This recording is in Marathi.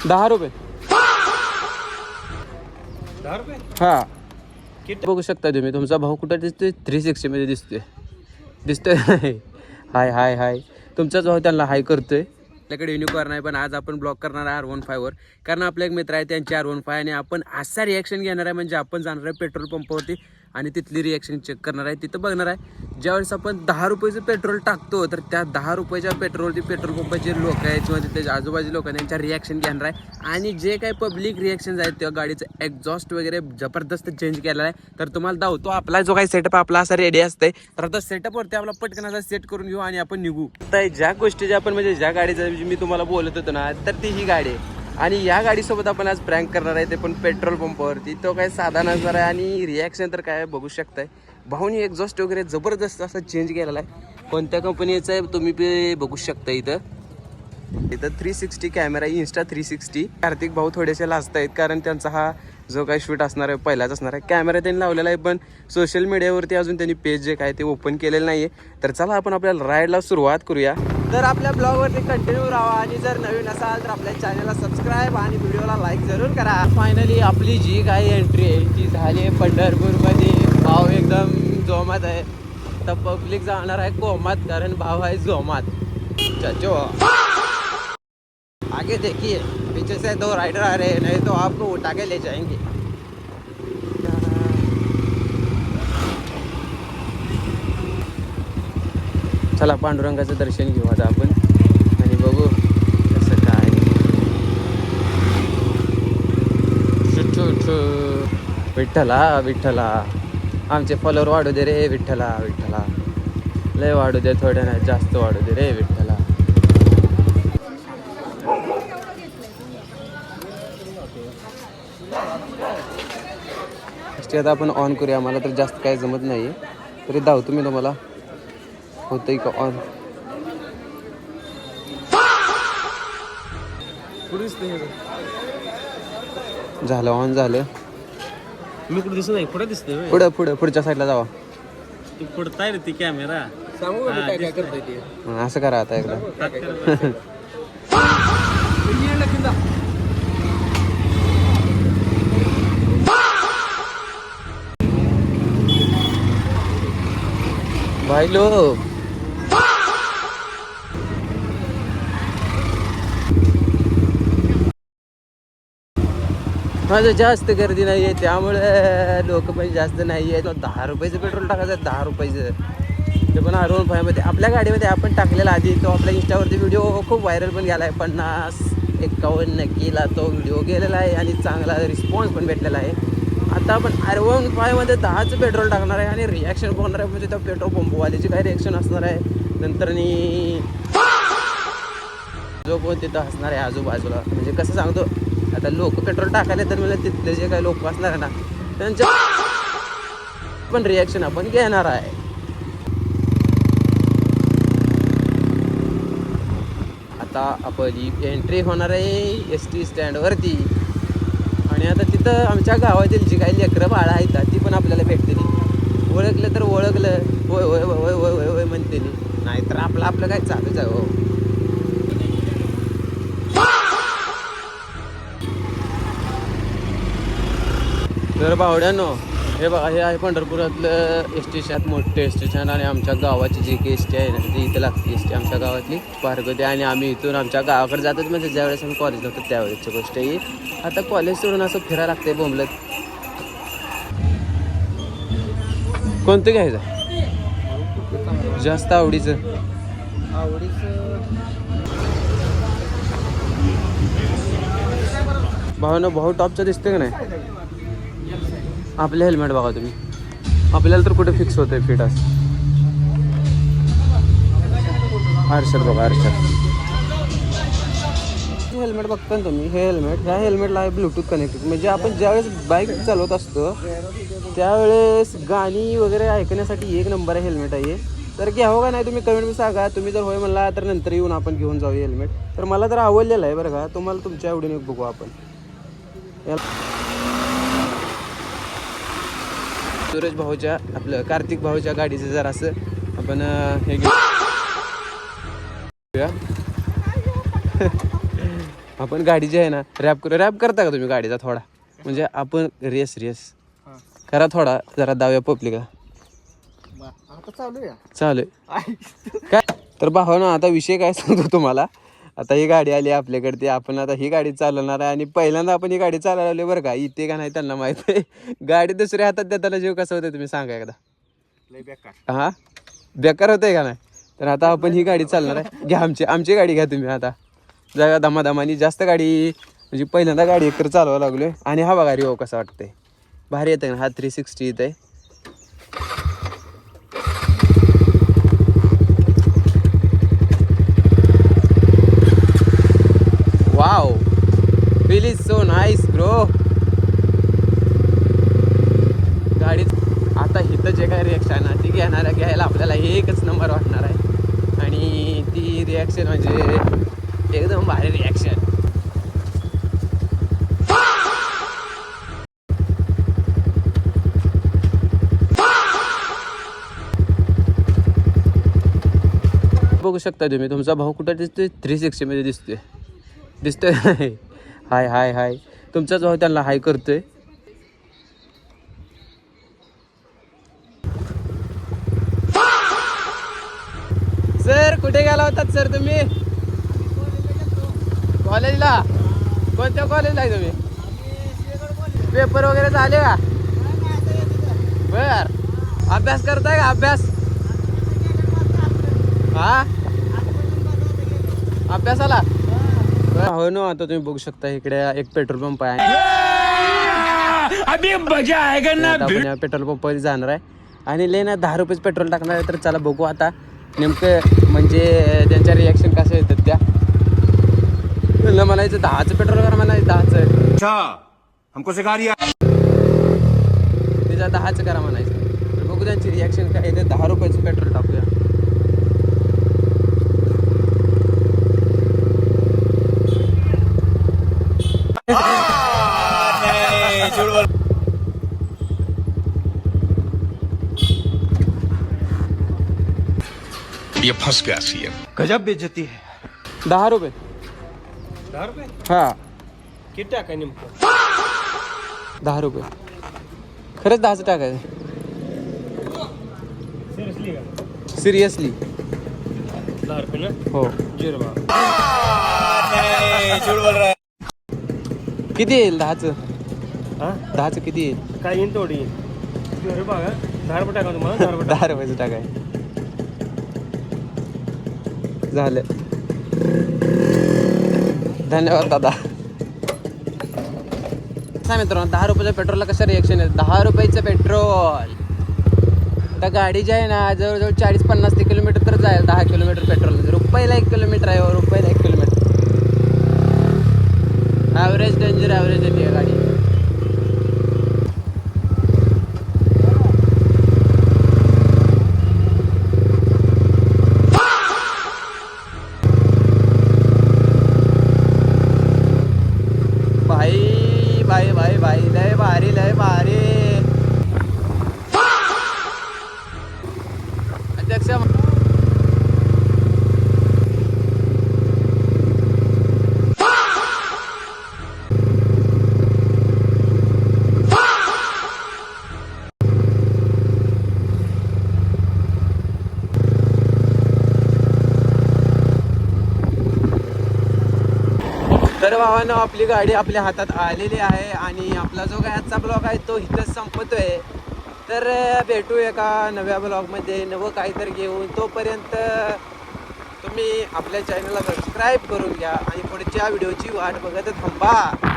₹10. हा बघू शकता तुम्ही. तुमचा भाऊ कुठं दिसतोय? 360 मध्ये दिसतोय हाय हाय हाय. तुमचाच भाऊ त्यांना हाय करतोय. आपल्याकडे युनिकॉर्न आहे, पण आज आपण ब्लॉक करणार आहे R15 वर. कारण आपला एक मित्र आहे त्यांची R15 आणि आपण असा रिॲक्शन घेणार आहे. म्हणजे आपण जाणार आहे पेट्रोल पंपावरती आणि तिथली रिॲक्शन चेक करणार आहे. तिथं बघणार आहे ज्यावेळेस आपण ₹10 पेट्रोल टाकतो, तर त्या ₹10 पेट्रोलवरती पेट्रोल पंपाचे लोक आहेत किंवा तिथे आजूबाजू लोक आहेत त्यांच्या रिॲक्शन घेणार आहे. आणि जे काही पब्लिक रिॲक्शन आहेत त्या गाडीचं एक्झॉस्ट वगैरे जबरदस्त चेंज केलेला आहे. तर तुम्हाला दावतो आपला जो काही सेटअप आपला असा रेडी असते. तर आता सेटअपवरती आपला पटकन असा सेट करून घेऊ आणि आपण निघू. तर ज्या गोष्टी आपण म्हणजे ज्या गाडीचं मी तुम्हाला बोलत होतो ना, तर ती ही गाडी आहे. आणि या गाडीसोबत आपण आज प्रँक करणार आहे, ते पण पेट्रोल पंपावरती. तो काय साधा नसणार आहे आणि रिॲक्शन तर काय बघू शकताय. भाऊनी एक्झॉस्ट वगैरे जबरदस्त असा चेंज केलेला आहे. कोणत्या कंपनीचा आहे तुम्ही बघू शकता. इथं 360 कॅमेरा, इन्स्टा 360. कार्तिक भाऊ थोडेसे लाजत आहेत कारण त्यांचा हा जो काही शूट असणार आहे पहिलाच असणार आहे. कॅमेरा त्यांनी लावलेला आहे, पण सोशल मीडियावरती अजून त्यांनी पेज जे काय ते ओपन केलेलं नाही आहे. तर चला आपण आपल्याला राईडला सुरुवात करूया. तर आपल्या ब्लॉगवरती कंटिन्यू राहा आणि जर नवीन असाल तर आपल्या चॅनलला सबस्क्राईब आणि व्हिडिओला लाईक जरूर करा. फायनली आपली जी काही एंट्री आहे ती झाली आहे पंढरपूरमध्ये. भाव एकदम जोमात आहे. तर पब्लिक जाणार आहे कोमात, कारण भाव आहे जोमात. चाचो आगे देखिए, पीछे से 2 राइडर आ रहे हैं, नहीं तो आपको उठा के ले जाएंगे. चला पांडुरंगाचं दर्शन घेऊ आता आपण आणि बघू कसं काय. विठ्ठला विठ्ठला, आमचे फॉलोअर वाढू दे रे विठ्ठला विठ्ठला. लय वाढू दे, थोड्या नाही जास्त वाढू दे रे विठ्ठला. आता आपण ऑन करूया. मला तर जास्त काय जमत नाही तरी धावतो मी तुम्हाला. होतंय का ऑन? झालं ऑन झालं. मी कुठे दिसत नाही, पुढे दिसतोय. पुढच्या साईडला जावा. तू पुढताय रे ती कॅमेरा. असं करा आता एकदा. भाई लोग माझं जास्त गर्दी नाही आहे त्यामुळे लोक पण जास्त नाही आहेत. ₹10 पेट्रोल टाकायचं, ₹10 ते पण R15 मध्ये. आपल्या गाडीमध्ये आपण टाकलेला आधी तो आपल्या इंस्टावरती व्हिडिओ खूप व्हायरल पण गेला आहे. 50-51 केला तो व्हिडिओ गेलेला आहे आणि चांगला रिस्पॉन्स पण भेटलेला आहे. आता आपण R15 मध्ये 10चं पेट्रोल टाकणार आहे आणि रिॲक्शन बघणार आहे. म्हणजे त्या पेट्रोल पंपवाल्याची काय रिॲक्शन असणार आहे. नंतर जो कोण तिथं असणार आहे आजूबाजूला, म्हणजे कसं सांगतो आता लोक पेट्रोल टाकायला तर मला तिथले जे काही लोक असणार आहे ना त्यांच्या पण रिॲक्शन आपण घेणार आहे. आता आपली एंट्री होणार आहे ST स्टँडवरती आणि आता तिथं आमच्या गावातील जी काही लेकरं बाळा आहेत ती पण आपल्याला भेटतील. ओळखलं तर ओळखलं, होय होय होय होय होय होय म्हणते. नाहीतर आपलं काय चालूच आहे. हो तर बावड्यानो हे बघा, हे आहे पंढरपुरातलं स्टेशन, मोठे स्टेशन. आणि आमच्या गावाची जी काही ST आहे ना ती इथं लागते. ST आमच्या गावातली पारगती. आणि आम्ही इथून आमच्या गावाकडे जातो. म्हणजे ज्यावेळेस आम्ही कॉलेज नव्हतो त्यावेळेसची गोष्ट आहे. आता कॉलेज सोडून असं फिरायला लागतंय बोंबलत. कोणतं घ्यायचं जास्त आवडीचं? भाऊ टॉपचं दिसतं का नाही? आपलं हेल्मेट बघा तुम्ही. आपल्याला तर कुठे फिक्स होतंय फिट असं. आरशात बघा, आरशात हेल्मेट बघता ना तुम्ही. हे हेल्मेट, ह्या हेल्मेटला आहे ब्लूटूथ कनेक्टेड. म्हणजे आपण ज्यावेळेस बाईक चालवत असतो त्यावेळेस गाणी वगैरे ऐकण्यासाठी एक नंबर आहे हेल्मेट आहे. तर घ्यावं का नाही तुम्ही कमेंटमध्ये सांगा. तुम्ही जर होय म्हणला तर नंतर येऊन आपण घेऊन जाऊ हेल्मेट. तर मला तर आवडलेलं आहे बरं का. तुम्हाला तुमच्या आवडीने बघू आपण. सूरज भाऊच्या आपलं कार्तिक भाऊच्या गाडीचं जर असं आपण हे घेऊया. आपण गाडी जी आहे ना रॅप करता का तुम्ही गाडीचा थोडा म्हणजे आपण रेस करा थोडा जरा दाव्या पब्लिकला आता चालू आहे चालू काय तर भावानो आता विषय काय सांगतो तुम्हाला. आता ही गाडी आली आपल्याकडे ते आपण आता ही गाडी चालवणार आहे आणि पहिल्यांदा आपण ही गाडी चालवली बरं का. इथे का नाही त्यांना माहित आहे. गाडी दुसऱ्या हातात देताना जीव कसं होतं तुम्ही सांगा एकदा. हा बेकार होतंय का नाही. तर आता आपण ही गाडी चालणार आहे. घ्या आमची गाडी घ्या तुम्ही आता जरा दमादमानी जास्त गाडी म्हणजे पहिल्यांदा गाडी एकतर चालवावं लागलोय. आणि हा बघा रे हो कसं वाटतंय भारी येतं ना. हा 360 येत आहे. Wow feel is so nice bro. गाडी आता इथं जे काय रिॲक्शन आहे ती घ्यायला आपल्याला एकच नंबर वाटणार आहे. आणि ती रिॲक्शन म्हणजे एकदम भारी रिॲक्शन. बघू शकता तुम्ही तुमचा भाऊ कुठं दिसतोय 360 मध्ये दिसतोय हाय तुमचाच भाऊ त्यांना हाय करतोय. सर कुठे गेला होतात सर तुम्ही. कॉलेजला कोणत्या कॉलेजला आहे तुम्ही. पेपर वगैरे झाले का. बर अभ्यास करताय का अभ्यास. हा अभ्यासाला हो ना. आता तुम्ही बघू शकता इकडे एक पेट्रोल पंप आहे. अभी मजा आएगा ना. आपण पेट्रोल पंपवर जाणार आहे आणि लेना 10 रुपयेच पेट्रोल टाकणार आहे. तर चला बघू आता नेमकं म्हणजे त्यांच्या रिॲक्शन कसं येतात त्या. म्हणायचं 10चं पेट्रोल करा म्हणायचं 10चं. हमको सिखा रिया. तिचा 10चं करा म्हणायचं. तर बघू त्यांची रिॲक्शन काय येते. 10 रुपयाचं पेट्रोल टाकूया. ये फंस गया सीएम. गजब बेइज्जती है. 10 रुपये. 10 रुपये हा किती टाकाय नेमकं. 10 रुपये खरंच 10चं टाकायचं. सिरियसली का. सिरियसली 10 रुपये ना. हो. झिरो बा. किती येईल 10चं. हा 10चं किती येईल. काय येईन तेवढी झिरो बघा. 10 रुपये टाका तुम्हाला. 10 रुपये 10 रुपयाचं टाकाय झालं. धन्यवाद दादा. काय मित्रांनो 10 रुपयाच्या पेट्रोलला कसं रिॲक्शन आहे. 10 रुपयाचं पेट्रोल आता गाडी जी आहे ना जवळजवळ 40-50 किलोमीटर तर जाईल. 10 किलोमीटर पेट्रोल रुपयाला 1 किलोमीटर आहे. रुपयाला 1 किलोमीटर. ॲव्हरेज डेंजर ॲव्हरेज येते गाडी. भाई लय भारी अध्यक्ष. तर भावांनो आपली गाडी आपल्या हातात आलेली आहे आणि आपला जो काय आजचा ब्लॉग आहे तो इथंच संपतोय. तर भेटू एका नव्या ब्लॉगमध्ये नवं काहीतरी घेऊन. तोपर्यंत तुम्ही आपल्या चॅनलला सबस्क्राईब करून घ्या आणि पुढच्या व्हिडिओची वाट बघत थांबा.